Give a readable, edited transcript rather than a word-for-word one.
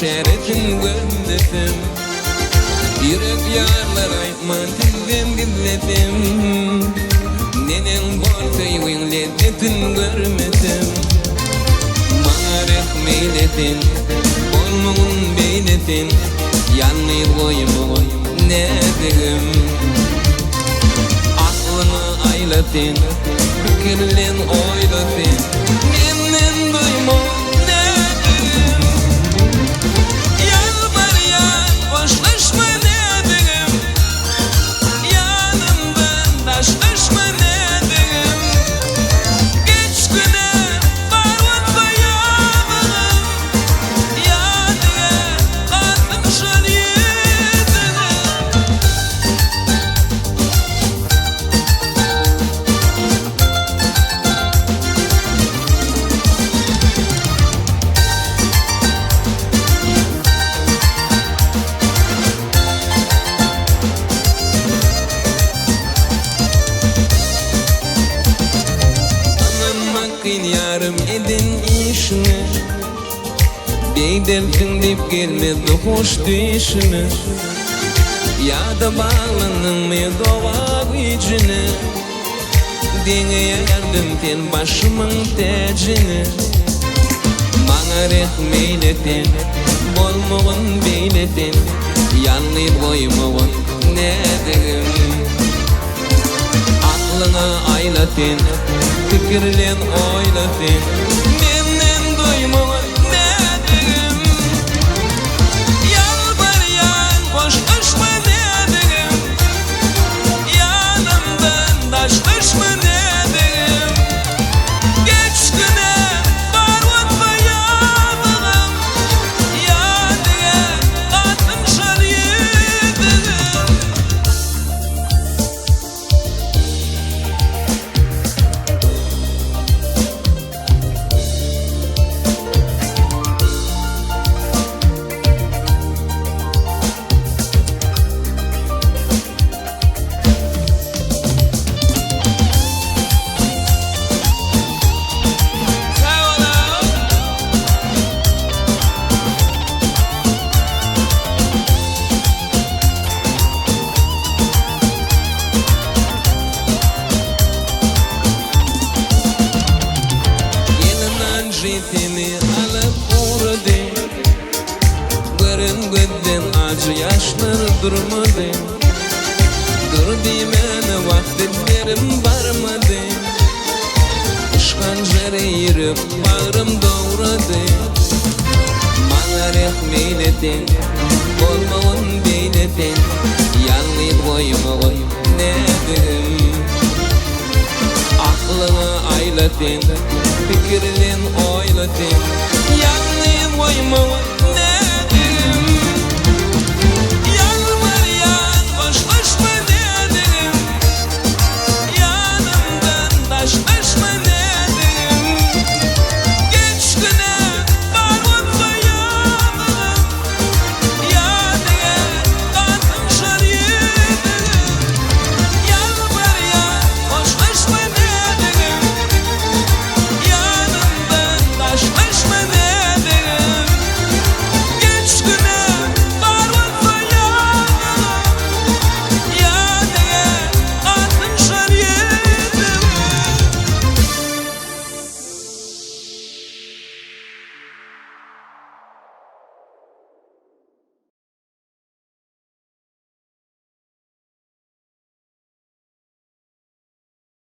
şeretin göndetim. Yürek yarlar aytman dilden gizledim. Nenen bolsa yüğün lezzetin görmedim. Bana rehmeyletin, olmağın beyletin. Yanmayı koymuğun ne dedim. Aklını aylatın, fikirlen oylatın. Menden duymağın ne dedim. Yalvar ya, boşlaşma ne dedim. Yanımdan taşlaşma ne dedim. Geç güne var unutma yanım. Yanıya kaldım şol yüzüne. Anlamakın yarım edin işini. Beydelkin deyip gelmedi hoş düşünü. Ya da bağlanın mı dova gücüne. Denge yardım ten başımın tecini. Bana rehmeyletin, bolmağın beyletin. Yanlayıp koymağın ne dedim. Aklına aylatın, fikirlen oylatın. Menden duymağın ne dedim. Yalvar yan, boşlaşma ne dedim. Yanımdan taşlaşma ne dedim. Geç güne var unutma yanım. Yanıya kaldım şol yüzüne. Jitini alıp uğradı. Görün günden acı yaşlar durmadı. Dur dimene vakitlerim varmadı. Işkancere yürüp bağrım doğradı. Bana rehmeyletin, olmağın beyletin. Yanlayıp koymağın ne dedim. Aklını aylatın, fikirlen oylatın. Yanlayıp koymağın